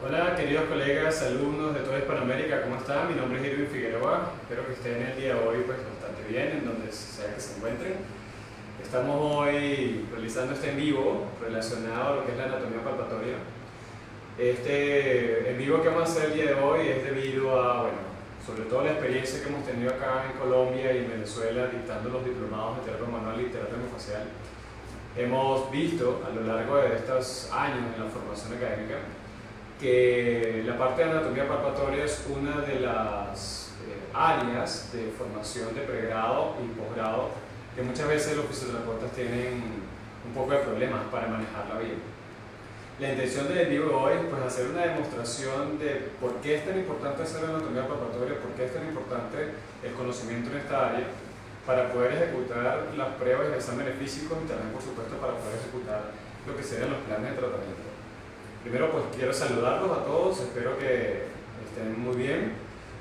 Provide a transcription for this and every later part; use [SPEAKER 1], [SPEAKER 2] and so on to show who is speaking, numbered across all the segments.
[SPEAKER 1] Hola queridos colegas, alumnos de toda Hispanoamérica, ¿cómo están? Mi nombre es Irving Figueroa, espero que estén el día de hoy bastante bien, en donde sea que se encuentren. Estamos hoy realizando este en vivo relacionado a lo que es la anatomía palpatoria. Este en vivo que vamos a hacer el día de hoy es debido a, sobre todo la experiencia que hemos tenido acá en Colombia y en Venezuela dictando los diplomados de terapia manual y terapia miofascial. Hemos visto a lo largo de estos años en la formación académica que la parte de anatomía palpatoria es una de las áreas de formación de pregrado y posgrado que muchas veces los fisioterapeutas tienen un poco de problemas para manejarla bien. La intención del video de hoy es hacer una demostración de por qué es tan importante hacer la anatomía palpatoria, por qué es tan importante el conocimiento en esta área para poder ejecutar las pruebas y exámenes físicos y también por supuesto para poder ejecutar lo que serían los planes de tratamiento. Primero quiero saludarlos a todos, espero que estén muy bien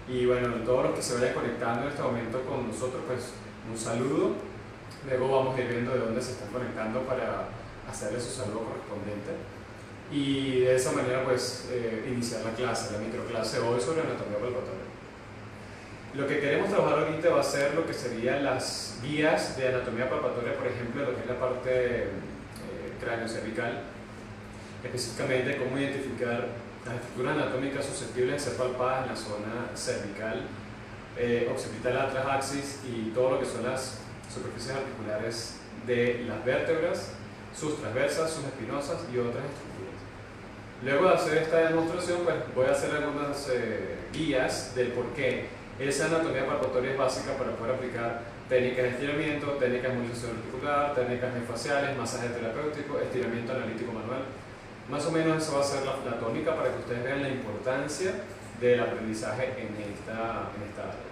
[SPEAKER 1] y todos los que se vayan conectando en este momento con nosotros, un saludo. Luego vamos a ir viendo de dónde se están conectando para hacerles su saludo correspondiente y de esa manera iniciar la clase, la microclase hoy sobre anatomía palpatoria. Lo que queremos trabajar ahorita va a ser lo que serían las guías de anatomía palpatoria, por ejemplo, lo que es la parte cráneo cervical, específicamente cómo identificar las estructuras anatómicas susceptibles de ser palpadas en la zona cervical, occipital, atlas, axis y todo lo que son las superficies articulares de las vértebras, sus transversas, sus espinosas y otras estructuras. Luego de hacer esta demostración, voy a hacer algunas guías del por qué esa anatomía palpatoria es básica para poder aplicar técnicas de estiramiento, técnicas de movilización articular, técnicas miofasciales, masaje terapéutico, estiramiento analítico manual. Más o menos eso va a ser la tónica para que ustedes vean la importancia del aprendizaje en esta área.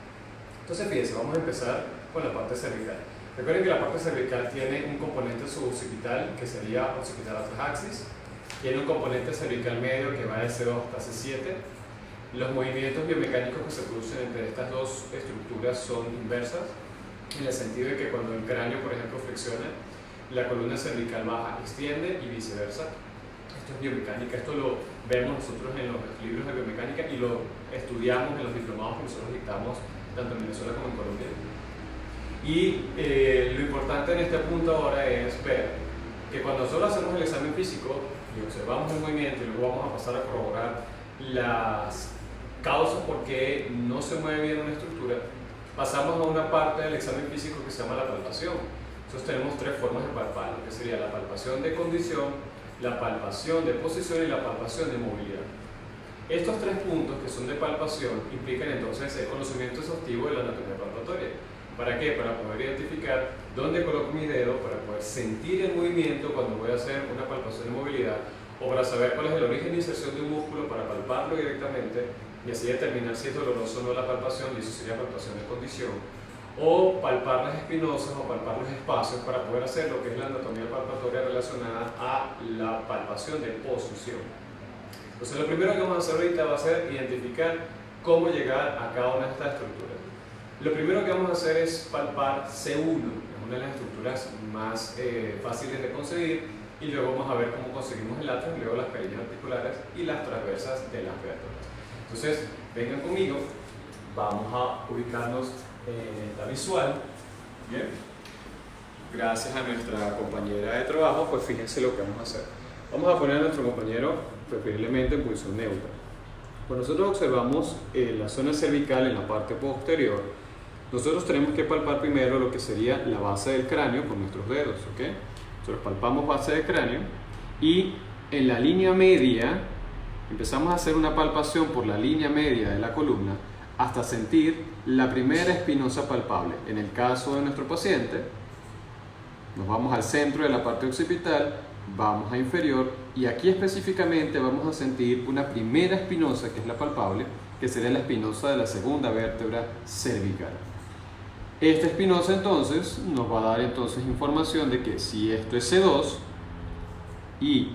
[SPEAKER 1] Entonces fíjense, vamos a empezar con la parte cervical. Recuerden que la parte cervical tiene un componente suboccipital que sería occipital atlas axis, tiene un componente cervical medio que va de C2 hasta C7. Los movimientos biomecánicos que se producen entre estas dos estructuras son inversas, en el sentido de que cuando el cráneo, por ejemplo, flexiona, la columna cervical baja, extiende y viceversa. Esto es biomecánica, esto lo vemos nosotros en los libros de biomecánica y lo estudiamos en los diplomados que nosotros dictamos tanto en Venezuela como en Colombia. Y lo importante en este punto ahora es ver que cuando nosotros hacemos el examen físico y observamos el movimiento y luego vamos a pasar a corroborar las causas por qué no se mueve bien una estructura, pasamos a una parte del examen físico que se llama la palpación. Entonces tenemos tres formas de palpar, lo que sería la palpación de condición, la palpación de posición y la palpación de movilidad. Estos tres puntos que son de palpación implican entonces el conocimiento exhaustivo de la anatomía palpatoria. ¿Para qué? Para poder identificar dónde coloco mi dedo, para poder sentir el movimiento cuando voy a hacer una palpación de movilidad, o para saber cuál es el origen de inserción de un músculo para palparlo directamente y así determinar si es doloroso o no la palpación, y eso sería palpación de condición, o palpar las espinosas o palpar los espacios para poder hacer lo que es la anatomía palpatoria relacionada a la palpación de posición. Entonces lo primero que vamos a hacer ahorita va a ser identificar cómo llegar a cada una de estas estructuras. Lo primero que vamos a hacer es palpar C1, es una de las estructuras más fáciles de conseguir, y luego vamos a ver cómo conseguimos el atlas, luego las perillas articulares y las transversas de las vértebras. Entonces vengan conmigo, vamos a ubicarnos en esta visual. Bien, gracias a nuestra compañera de trabajo, fíjense lo que vamos a hacer. Vamos a poner a nuestro compañero preferiblemente en posición neutra. Cuando nosotros observamos la zona cervical en la parte posterior, nosotros tenemos que palpar primero lo que sería la base del cráneo con nuestros dedos, ¿ok? Nosotros palpamos base del cráneo y en la línea media empezamos a hacer una palpación por la línea media de la columna hasta sentir la primera espinosa palpable. En el caso de nuestro paciente, nos vamos al centro de la parte occipital, vamos a inferior y aquí específicamente vamos a sentir una primera espinosa que es la palpable, que sería la espinosa de la segunda vértebra cervical. Esta espinosa entonces nos va a dar información de que si esto es C2 y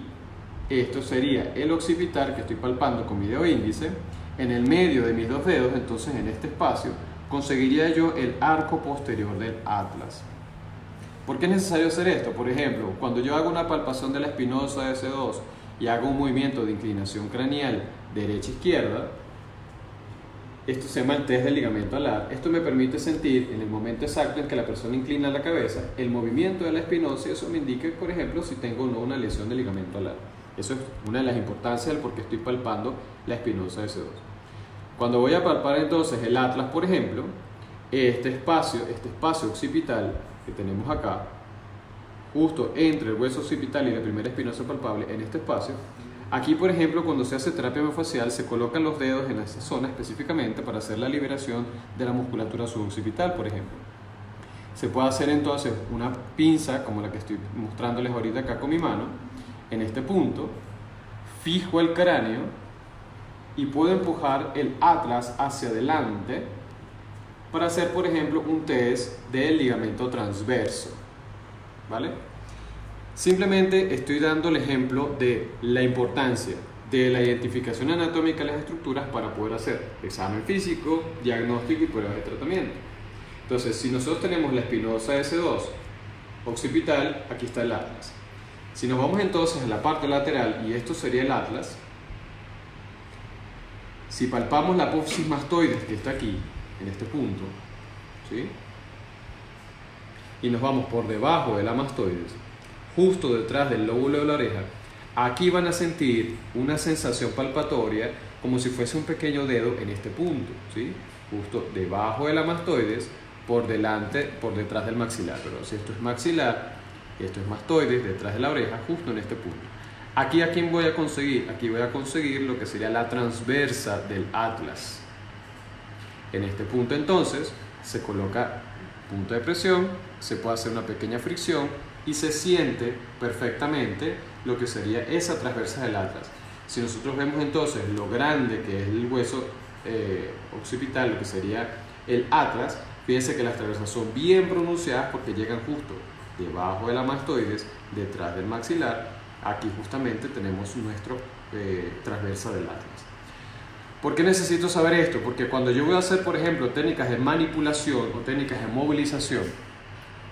[SPEAKER 1] esto sería el occipital que estoy palpando con mi dedo índice, en el medio de mis dos dedos, entonces en este espacio, conseguiría yo el arco posterior del atlas. ¿Por qué es necesario hacer esto? Por ejemplo, cuando yo hago una palpación de la espinosa de C2 y hago un movimiento de inclinación craneal derecha-izquierda, esto se llama el test del ligamento alar. Esto me permite sentir en el momento exacto en que la persona inclina la cabeza el movimiento de la espinosa, y eso me indica, por ejemplo, si tengo o no una lesión del ligamento alar. Eso es una de las importancias del por qué estoy palpando la espinosa S2. Cuando voy a palpar entonces el atlas, por ejemplo, este espacio occipital que tenemos acá, justo entre el hueso occipital y la primera espinosa palpable, en este espacio, aquí, por ejemplo, cuando se hace terapia miofascial, se colocan los dedos en esa zona específicamente para hacer la liberación de la musculatura suboccipital, por ejemplo. Se puede hacer entonces una pinza, como la que estoy mostrándoles ahorita acá con mi mano, en este punto, fijo el cráneo y puedo empujar el atlas hacia adelante para hacer, por ejemplo, un test del ligamento transverso, ¿vale? Simplemente estoy dando el ejemplo de la importancia de la identificación anatómica de las estructuras para poder hacer examen físico, diagnóstico y pruebas de tratamiento. Entonces, si nosotros tenemos la espinosa S2 occipital, aquí está el atlas. Si nos vamos entonces a la parte lateral, y esto sería el atlas, si palpamos la apófisis mastoides que está aquí, en este punto, ¿sí? Y nos vamos por debajo de la mastoides, justo detrás del lóbulo de la oreja, aquí van a sentir una sensación palpatoria como si fuese un pequeño dedo en este punto, ¿sí? Justo debajo de la mastoides, por detrás del maxilar. Pero si esto es maxilar, esto es mastoides, detrás de la oreja, justo en este punto. Aquí, ¿a quién voy a conseguir? Aquí voy a conseguir lo que sería la transversa del atlas. En este punto entonces se coloca punto de presión, se puede hacer una pequeña fricción y se siente perfectamente lo que sería esa transversa del atlas. Si nosotros vemos entonces lo grande que es el hueso occipital, lo que sería el atlas, fíjense que las transversas son bien pronunciadas porque llegan justo debajo de la mastoides, detrás del maxilar. Aquí justamente tenemos nuestro transversa del atlas. ¿Por qué necesito saber esto? Porque cuando yo voy a hacer, por ejemplo, técnicas de manipulación o técnicas de movilización,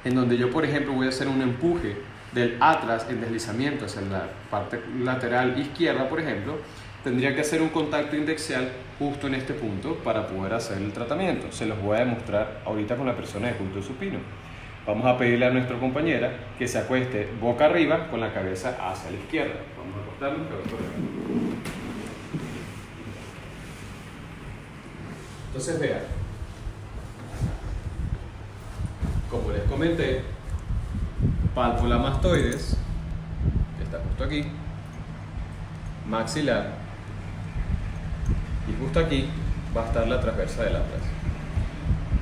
[SPEAKER 1] en donde yo, por ejemplo, voy a hacer un empuje del atlas en deslizamiento hacia la parte lateral izquierda, por ejemplo, tendría que hacer un contacto indexial justo en este punto para poder hacer el tratamiento. Se los voy a demostrar ahorita con la persona de culto supino. Vamos a pedirle a nuestra compañera que se acueste boca arriba con la cabeza hacia la izquierda. Vamos a acostarnos, cabeza arriba. Entonces vean, como les comenté, palpo la mastoides, que está justo aquí, maxilar, y justo aquí va a estar la transversa del atlas.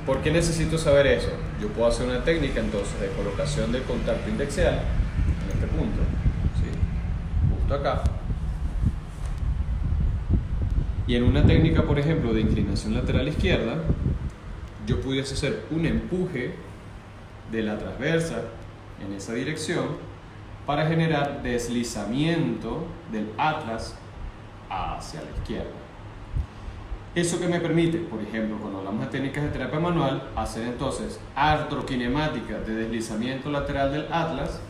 [SPEAKER 1] ¿Por qué necesito saber eso? Yo puedo hacer una técnica entonces de colocación del contacto indexial en este punto, ¿sí? Justo acá. Y en una técnica, por ejemplo, de inclinación lateral izquierda, yo pudiese hacer un empuje de la transversa en esa dirección para generar deslizamiento del atlas hacia la izquierda. Eso que me permite, por ejemplo, cuando hablamos de técnicas de terapia manual, hacer entonces artrokinemática de deslizamiento lateral del atlas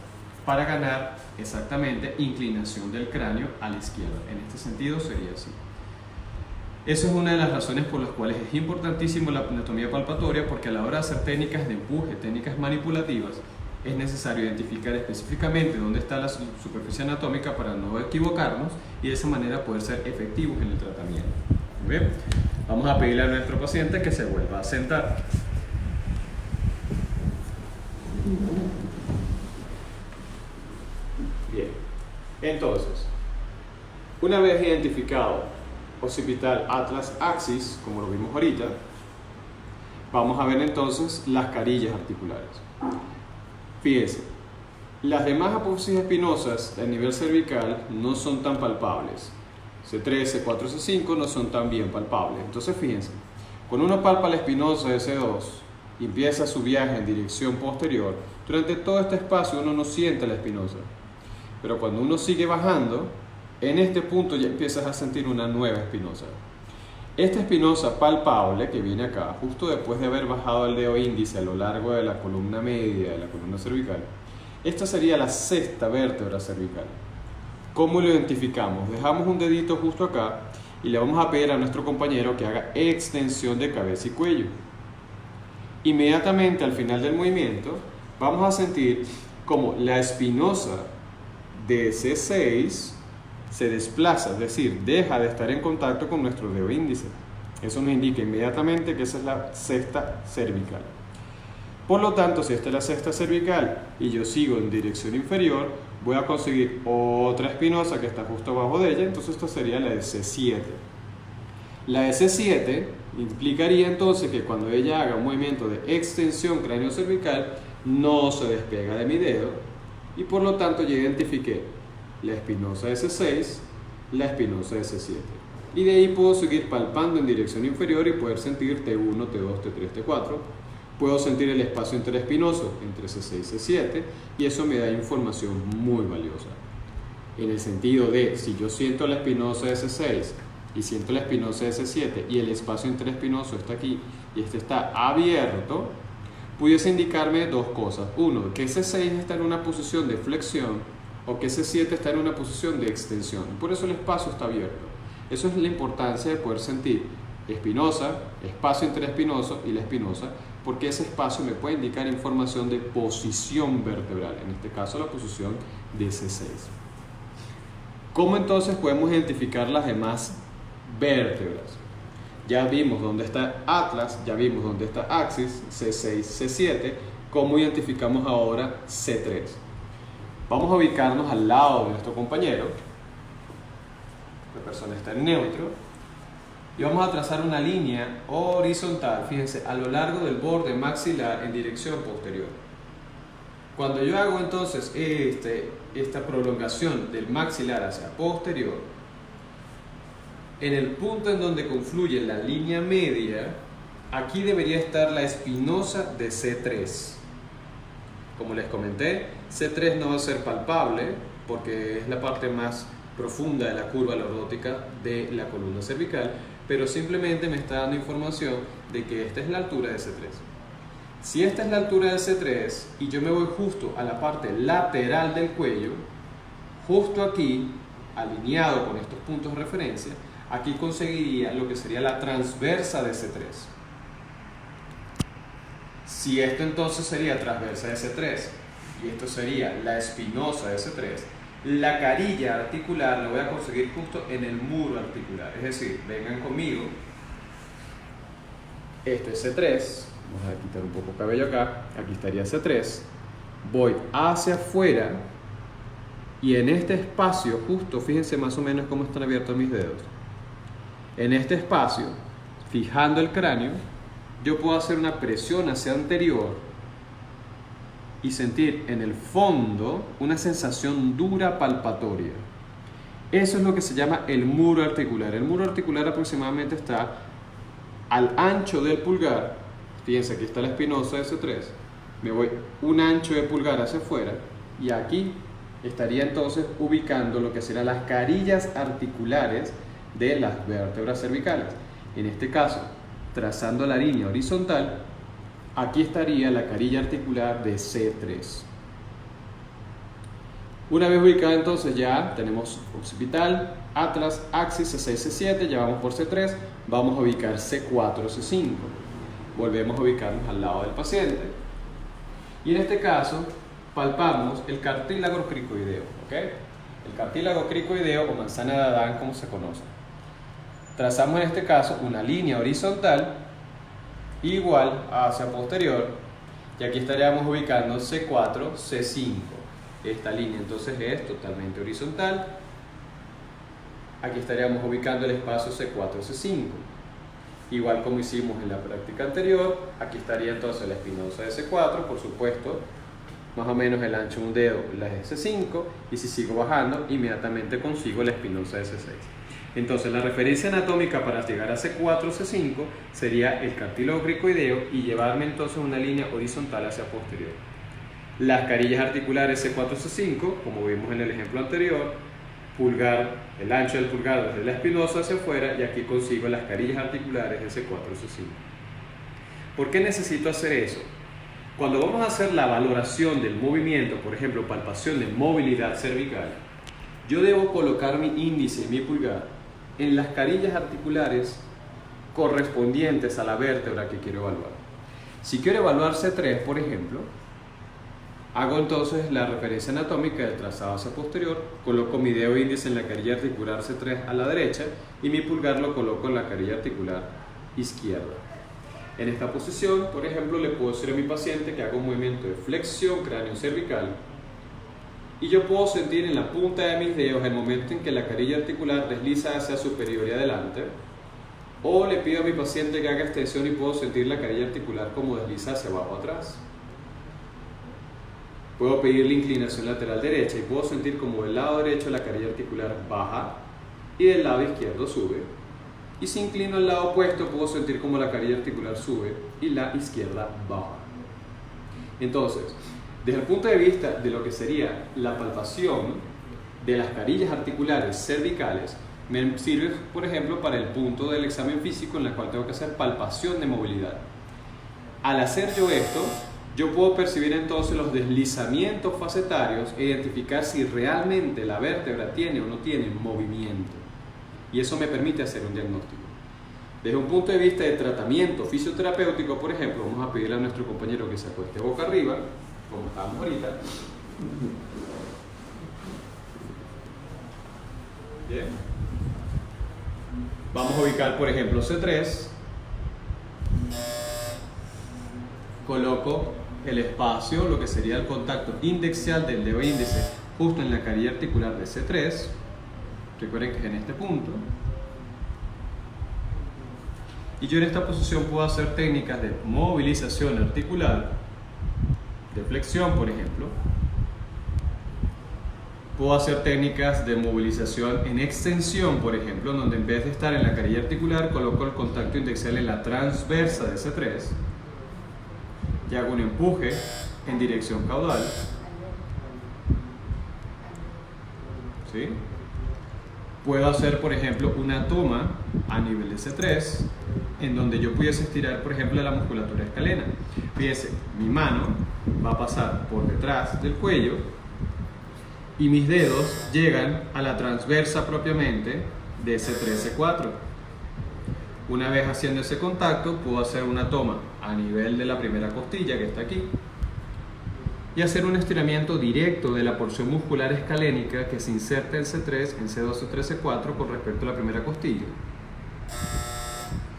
[SPEAKER 1] para ganar exactamente inclinación del cráneo a la izquierda. En este sentido sería así. Esa es una de las razones por las cuales es importantísimo la anatomía palpatoria, porque a la hora de hacer técnicas de empuje, técnicas manipulativas, es necesario identificar específicamente dónde está la superficie anatómica para no equivocarnos y de esa manera poder ser efectivos en el tratamiento. Muy bien, vamos a pedirle a nuestro paciente que se vuelva a sentar. Bien, entonces, una vez identificado occipital atlas axis, como lo vimos ahorita, vamos a ver entonces las carillas articulares. Fíjense, las demás apófisis espinosas a nivel cervical no son tan palpables. C3, C4, C5 no son tan bien palpables. Entonces fíjense, cuando uno palpa la espinosa de C2 y empieza su viaje en dirección posterior, durante todo este espacio uno no siente la espinosa. Pero cuando uno sigue bajando, en este punto ya empiezas a sentir una nueva espinosa. Esta espinosa palpable que viene acá, justo después de haber bajado el dedo índice a lo largo de la columna media de la columna cervical, esta sería la sexta vértebra cervical. ¿Cómo lo identificamos? Dejamos un dedito justo acá y le vamos a pedir a nuestro compañero que haga extensión de cabeza y cuello. Inmediatamente al final del movimiento vamos a sentir como la espinosa de C6 se desplaza, es decir, deja de estar en contacto con nuestro dedo índice. Eso nos indica inmediatamente que esa es la cesta cervical. Por lo tanto, si esta es la cesta cervical y yo sigo en dirección inferior, voy a conseguir otra espinosa que está justo abajo de ella, entonces esta sería la de C7. La de C7 implicaría entonces que cuando ella haga un movimiento de extensión cráneo-cervical, no se despega de mi dedo y por lo tanto yo identifiqué la espinosa de C6, la espinosa de C7. Y de ahí puedo seguir palpando en dirección inferior y poder sentir T1, T2, T3, T4. Puedo sentir el espacio interespinoso entre C6 y C7 y eso me da información muy valiosa. En el sentido de, si yo siento la espinosa de C6 y siento la espinosa de C7 y el espacio interespinoso está aquí y este está abierto, pudiese indicarme dos cosas. Uno, que C6 está en una posición de flexión o que C7 está en una posición de extensión. Por eso el espacio está abierto. Eso es la importancia de poder sentir espinosa, espacio interespinoso y la espinosa, porque ese espacio me puede indicar información de posición vertebral, en este caso la posición de C6. ¿Cómo entonces podemos identificar las demás vértebras? Ya vimos dónde está atlas, ya vimos dónde está axis, C6, C7. ¿Cómo identificamos ahora C3? Vamos a ubicarnos al lado de nuestro compañero. La persona está en neutro. Y vamos a trazar una línea horizontal, fíjense, a lo largo del borde maxilar en dirección posterior. Cuando yo hago entonces esta prolongación del maxilar hacia posterior, en el punto en donde confluye la línea media, aquí debería estar la espinosa de C3. Como les comenté, C3 no va a ser palpable porque es la parte más profunda de la curva lordótica de la columna cervical, pero simplemente me está dando información de que esta es la altura de C3. Si esta es la altura de C3 y yo me voy justo a la parte lateral del cuello, justo aquí, alineado con estos puntos de referencia, aquí conseguiría lo que sería la transversa de C3. Si esto entonces sería transversa de C3 y esto sería la espinosa de C3, la carilla articular la voy a conseguir justo en el muro articular. Es decir, vengan conmigo. Este es C3. Vamos a quitar un poco cabello acá. Aquí estaría C3. Voy hacia afuera. Y en este espacio, justo, fíjense más o menos cómo están abiertos mis dedos. En este espacio, fijando el cráneo, yo puedo hacer una presión hacia anterior y sentir en el fondo una sensación dura palpatoria. Eso es lo que se llama el muro articular. El muro articular aproximadamente está al ancho del pulgar. Fíjense, aquí está la espinosa de C3. Me voy un ancho de pulgar hacia afuera y aquí estaría entonces ubicando lo que serán las carillas articulares de las vértebras cervicales. En este caso, trazando la línea horizontal, aquí estaría la carilla articular de C3. Una vez ubicada entonces ya tenemos occipital, atlas, axis, C6, C7, ya vamos por C3, vamos a ubicar C4, C5. Volvemos a ubicarnos al lado del paciente. Y en este caso palpamos el cartílago cricoideo, ¿ok? El cartílago cricoideo o manzana de Adán, como se conoce. Trazamos en este caso una línea horizontal igual hacia posterior y aquí estaríamos ubicando C4, C5. Esta línea entonces es totalmente horizontal. Aquí estaríamos ubicando el espacio C4, C5. Igual como hicimos en la práctica anterior, aquí estaría entonces la espinosa de C4, por supuesto, más o menos el ancho de un dedo, la de C5, y si sigo bajando, inmediatamente consigo la espinosa de C6. Entonces la referencia anatómica para llegar a C4, C5 sería el cartílago cricoideo y llevarme entonces una línea horizontal hacia posterior. Las carillas articulares C4, C5, como vimos en el ejemplo anterior, pulgar, el ancho del pulgar desde la espinosa hacia afuera y aquí consigo las carillas articulares de C4, C5. ¿Por qué necesito hacer eso? Cuando vamos a hacer la valoración del movimiento, por ejemplo, palpación de movilidad cervical, yo debo colocar mi índice y mi pulgar en las carillas articulares correspondientes a la vértebra que quiero evaluar. Si quiero evaluar C3, por ejemplo, hago entonces la referencia anatómica del trazado hacia posterior, coloco mi dedo índice en la carilla articular C3 a la derecha y mi pulgar lo coloco en la carilla articular izquierda. En esta posición, por ejemplo, le puedo decir a mi paciente que haga un movimiento de flexión cráneo-cervical y yo puedo sentir en la punta de mis dedos el momento en que la carilla articular desliza hacia superior y adelante, o le pido a mi paciente que haga extensión y puedo sentir la carilla articular como desliza hacia abajo atrás. Puedo pedir la inclinación lateral derecha y puedo sentir como del lado derecho la carilla articular baja y del lado izquierdo sube. Y si inclino al lado opuesto puedo sentir como la carilla articular sube y la izquierda baja. Entonces, desde el punto de vista de lo que sería la palpación de las carillas articulares cervicales, me sirve, por ejemplo, para el punto del examen físico en el cual tengo que hacer palpación de movilidad. Al hacer yo esto, yo puedo percibir entonces los deslizamientos facetarios e identificar si realmente la vértebra tiene o no tiene movimiento. Y eso me permite hacer un diagnóstico. Desde un punto de vista de tratamiento fisioterapéutico, por ejemplo, vamos a pedirle a nuestro compañero que se acueste boca arriba, como estábamos ahorita. Bien. Vamos a ubicar, por ejemplo, C3. Coloco el espacio, lo que sería el contacto indexial del dedo índice, justo en la carilla articular de C3. Recuerden que es en este punto. Y yo en esta posición puedo hacer técnicas de movilización articular, de flexión, por ejemplo. Puedo hacer técnicas de movilización en extensión, por ejemplo, donde en vez de estar en la carilla articular, coloco el contacto indexial en la transversa de C3 y hago un empuje en dirección caudal. ¿Sí? Puedo hacer, por ejemplo, una toma a nivel de C3 en donde yo pudiese estirar, por ejemplo, la musculatura escalena. Fíjense, mi mano va a pasar por detrás del cuello y mis dedos llegan a la transversa propiamente de C3, C4. Una vez haciendo ese contacto, puedo hacer una toma a nivel de la primera costilla que está aquí y hacer un estiramiento directo de la porción muscular escalénica que se inserta en C3, en C2, C3, C4 con respecto a la primera costilla.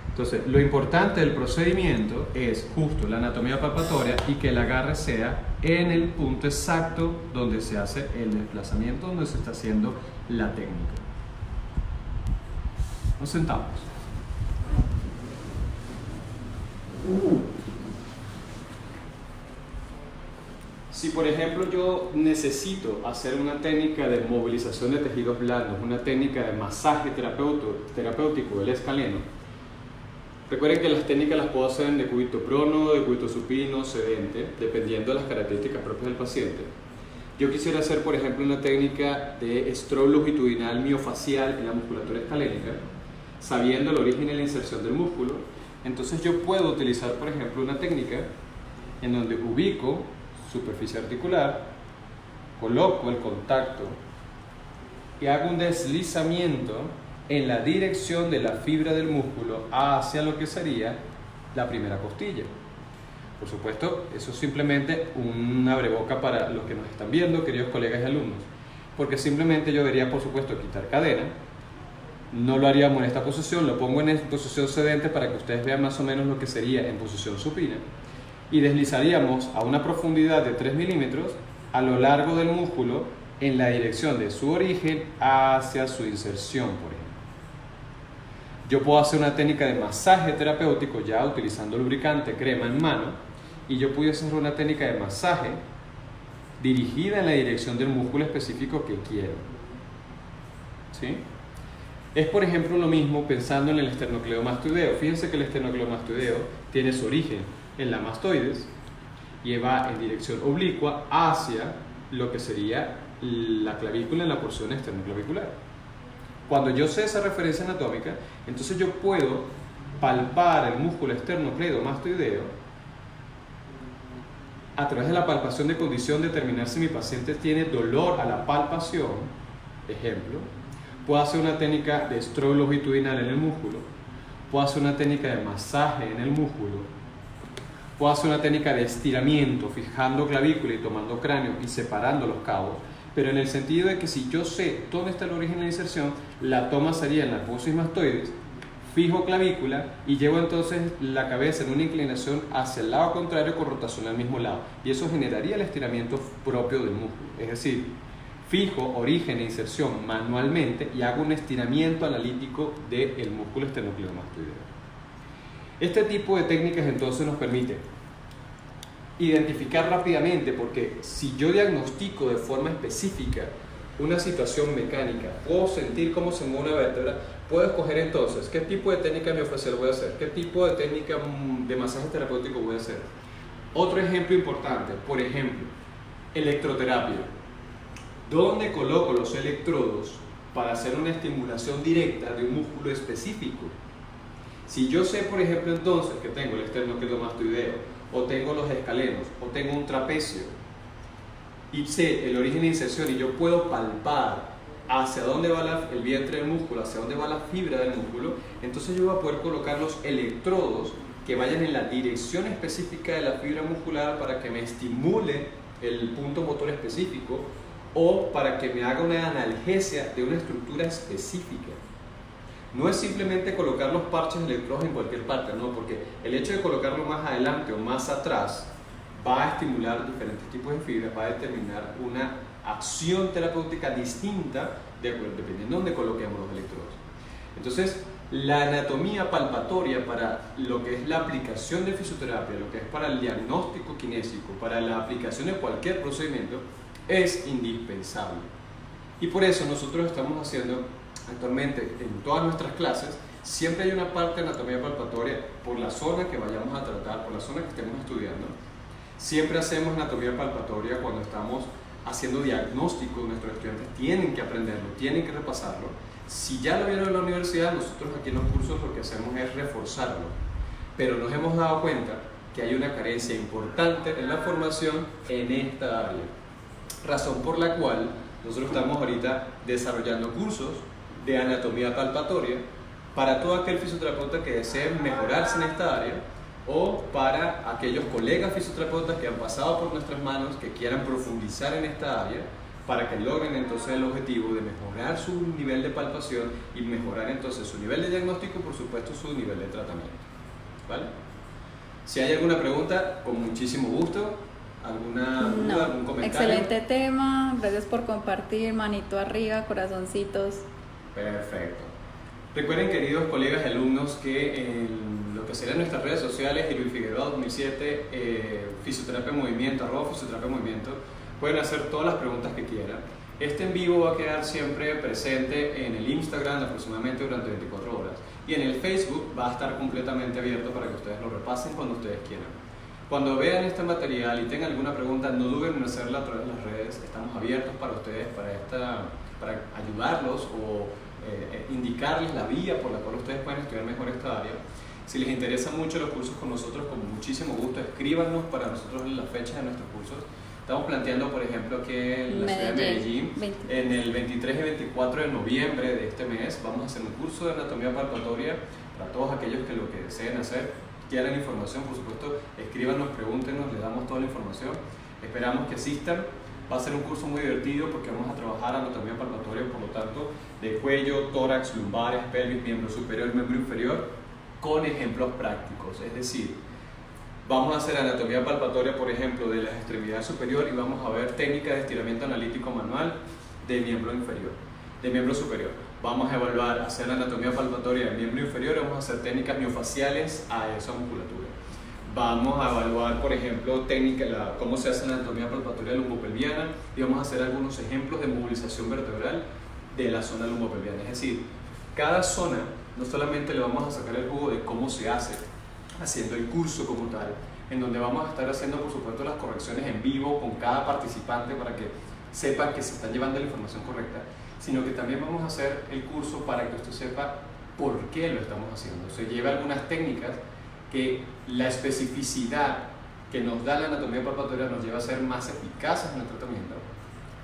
[SPEAKER 1] Entonces, lo importante del procedimiento es justo la anatomía palpatoria y que el agarre sea en el punto exacto donde se hace el desplazamiento, donde se está haciendo la técnica. Nos sentamos. Si por ejemplo yo necesito hacer una técnica de movilización de tejidos blandos, una técnica de masaje terapéutico del escaleno, recuerden que las técnicas las puedo hacer en decúbito prono, decúbito supino, sedente, dependiendo de las características propias del paciente. Yo quisiera hacer, por ejemplo, una técnica de stroke longitudinal miofacial en la musculatura escalénica, sabiendo el origen y la inserción del músculo. Entonces yo puedo utilizar, por ejemplo, una técnica en donde ubico superficie articular, coloco el contacto y hago un deslizamiento en la dirección de la fibra del músculo hacia lo que sería la primera costilla. Por supuesto, eso es simplemente un abreboca para los que nos están viendo, queridos colegas y alumnos, porque simplemente yo debería, por supuesto, quitar cadena. No lo haríamos en esta posición, lo pongo en posición sedente para que ustedes vean más o menos lo que sería en posición supina. Y deslizaríamos a una profundidad de 3 milímetros a lo largo del músculo en la dirección de su origen hacia su inserción, por ejemplo. Yo puedo hacer una técnica de masaje terapéutico ya utilizando lubricante, crema en mano, y yo pudiese hacer una técnica de masaje dirigida en la dirección del músculo específico que quiero. ¿Sí? Es, por ejemplo, lo mismo pensando en el esternocleidomastoideo. Fíjense que el esternocleidomastoideo tiene su origen en la mastoides y va en dirección oblicua hacia lo que sería la clavícula en la porción esternoclavicular. Cuando yo sé esa referencia anatómica, entonces yo puedo palpar el músculo esternocleidomastoideo a través de la palpación de condición, determinar si mi paciente tiene dolor a la palpación
[SPEAKER 2] Ejemplo, puedo hacer una técnica de stroke longitudinal en el músculo, puedo hacer una técnica de masaje en el músculo, puedo hacer una técnica de estiramiento, fijando clavícula y tomando cráneo y separando los cabos, pero en el sentido de que si yo sé dónde está el origen de la inserción, la toma sería en la aposis mastoides, fijo clavícula y llevo entonces la cabeza en una inclinación hacia el lado contrario con rotación al mismo lado, y eso generaría el estiramiento propio del músculo. Es decir, fijo origen e inserción manualmente y hago un estiramiento analítico del músculo esternocleidomastoideo. Este tipo de técnicas entonces nos permite identificar rápidamente, porque si yo diagnostico de forma específica una situación mecánica, puedo sentir cómo se mueve una vértebra, puedo escoger entonces qué tipo de técnica miofascial voy a hacer, qué tipo de técnica de masaje terapéutico voy a hacer. Otro ejemplo importante, por ejemplo, electroterapia. ¿Dónde coloco los electrodos para hacer una estimulación directa de un músculo específico? Si yo sé, por ejemplo, entonces que tengo el esternocleidomastoideo, o tengo los escalenos, o tengo un trapecio, y sé el origen de inserción y yo puedo palpar hacia dónde va el vientre del músculo, hacia dónde va la fibra del músculo, entonces yo voy a poder colocar los electrodos que vayan en la dirección específica de la fibra muscular para que me estimule el punto motor específico o para que me haga una analgesia de una estructura específica. No es simplemente colocar los parches electrodos en cualquier parte, no, porque el hecho de colocarlo más adelante o más atrás va a estimular diferentes tipos de fibras, va a determinar una acción terapéutica distinta dependiendo de dónde coloquemos los electrodos. Entonces, la anatomía palpatoria para lo que es la aplicación de fisioterapia, lo que es para el diagnóstico kinésico, para la aplicación de cualquier procedimiento, es indispensable. Y por eso nosotros estamos haciendo actualmente en todas nuestras clases, siempre hay una parte de anatomía palpatoria por la zona que vayamos a tratar, por la zona que estemos estudiando. Siempre hacemos anatomía palpatoria cuando estamos haciendo diagnóstico. Nuestros estudiantes tienen que aprenderlo, tienen que repasarlo. Si ya lo vieron en la universidad, nosotros aquí en los cursos lo que hacemos es reforzarlo. Pero nos hemos dado cuenta que hay una carencia importante en la formación en esta área. Razón por la cual nosotros estamos ahorita desarrollando cursos de anatomía palpatoria para todo aquel fisioterapeuta que desee mejorarse en esta área, o para aquellos colegas fisioterapeutas que han pasado por nuestras manos, que quieran profundizar en esta área, para que logren entonces el objetivo de mejorar su nivel de palpación y mejorar entonces su nivel de diagnóstico y por supuesto su nivel de tratamiento. ¿Vale? Si hay alguna pregunta, con muchísimo gusto. ¿Alguna duda, algún comentario?
[SPEAKER 3] Excelente tema, gracias por compartir, manito arriba, corazoncitos.
[SPEAKER 1] Perfecto. Recuerden, queridos colegas y alumnos, que en lo que serán nuestras redes sociales, Irwin Figueroa 2007, Fisioterapia en Movimiento, @Fisioterapia en Movimiento, pueden hacer todas las preguntas que quieran. Este en vivo va a quedar siempre presente en el Instagram aproximadamente durante 24 horas, y en el Facebook va a estar completamente abierto para que ustedes lo repasen cuando ustedes quieran. Cuando vean este material y tengan alguna pregunta, no duden en hacerla a través de las redes. Estamos abiertos para ustedes, para ayudarlos o indicarles la vía por la cual ustedes pueden estudiar mejor esta área. Si les interesan mucho los cursos con nosotros, con muchísimo gusto, escríbanos para nosotros las fechas de nuestros cursos. Estamos planteando, por ejemplo, que en la ciudad de Medellín, en el 23 y 24 de noviembre de este mes, vamos a hacer un curso de anatomía palpatoria para todos aquellos que lo que deseen hacer, quieran información, por supuesto, escríbanos, pregúntenos, les damos toda la información. Esperamos que asistan. Va a ser un curso muy divertido porque vamos a trabajar anatomía palpatoria, por lo tanto, de cuello, tórax, lumbares, pelvis, miembro superior, miembro inferior, con ejemplos prácticos. Es decir, vamos a hacer anatomía palpatoria, por ejemplo, de la extremidad superior, y vamos a ver técnicas de estiramiento analítico manual de miembro inferior, de miembro superior. Vamos a evaluar, hacer anatomía palpatoria del miembro inferior, vamos a hacer técnicas miofaciales a esa musculatura. Vamos a evaluar, por ejemplo, cómo se hace la anatomía palpatoria lumbopelviana, y vamos a hacer algunos ejemplos de movilización vertebral de la zona lumbopelviana. Es decir, cada zona no solamente le vamos a sacar el jugo de cómo se hace, haciendo el curso como tal, en donde vamos a estar haciendo, por supuesto, las correcciones en vivo con cada participante para que sepan que se está llevando la información correcta, sino que también vamos a hacer el curso para que usted sepa por qué lo estamos haciendo. Se lleva algunas técnicas que la especificidad que nos da la anatomía palpatoria nos lleva a ser más eficaces en el tratamiento,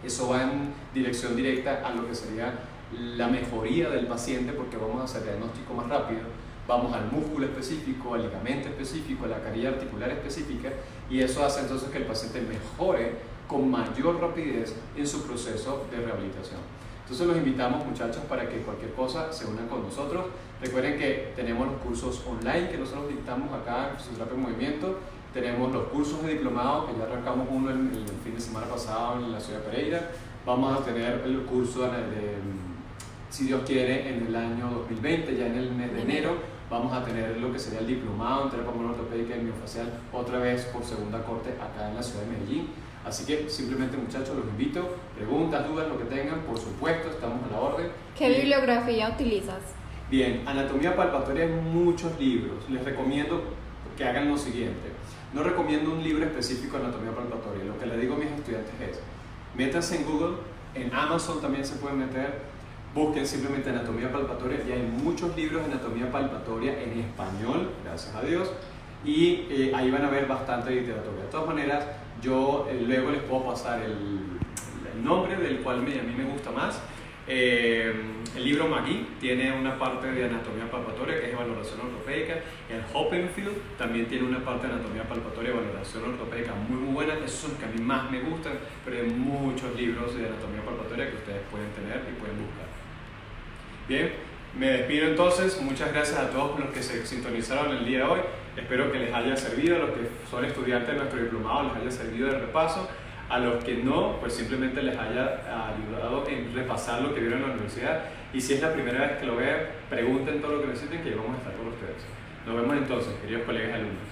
[SPEAKER 2] Eso va en dirección directa a lo que sería la mejoría del paciente, porque vamos a hacer diagnóstico más rápido, vamos al músculo específico, al ligamento específico, a la carilla articular específica, y eso hace entonces que el paciente mejore con mayor rapidez en su proceso de rehabilitación. Entonces los invitamos, muchachos, para que cualquier cosa se unan con nosotros. Recuerden que tenemos los cursos online que nosotros dictamos acá en Fisioterapia en Movimiento. Tenemos los cursos de diplomado, que ya arrancamos uno el fin de semana pasado en la ciudad de Pereira. Vamos a tener el curso si Dios quiere, en el año 2020, ya en el mes de enero. Vamos a tener lo que sería el diplomado en terapia manual ortopédica y miofascial otra vez por segunda corte acá en la ciudad de Medellín. Así que simplemente, muchachos, los invito, preguntas, dudas, lo que tengan, por supuesto, estamos a la orden.
[SPEAKER 3] ¿Qué bibliografía utilizas?
[SPEAKER 2] Bien, anatomía palpatoria hay muchos libros. Les recomiendo que hagan lo siguiente. No recomiendo un libro específico de anatomía palpatoria. Lo que le digo a mis estudiantes es, métanse en Google, en Amazon también se pueden meter, busquen simplemente anatomía palpatoria y hay muchos libros de anatomía palpatoria en español, gracias a Dios, y ahí van a ver bastante literatura. De todas maneras, yo luego les puedo pasar el nombre del cual a mí me gusta más. El libro McGee tiene una parte de anatomía palpatoria que es valoración ortopédica. El Hoppenfield también tiene una parte de anatomía palpatoria y valoración ortopédica muy buena. Esos son los que a mí más me gustan, pero hay muchos libros de anatomía palpatoria que ustedes pueden tener y pueden buscar. Bien, me despido entonces. Muchas gracias a todos los que se sintonizaron el día de hoy. Espero que les haya servido, a los que son estudiantes de nuestro diplomado les haya servido de repaso. A los que no, pues simplemente les haya ayudado en repasar lo que vieron en la universidad. Y si es la primera vez que lo vean, pregunten todo lo que necesiten, que vamos a estar con ustedes. Nos vemos entonces, queridos colegas alumnos.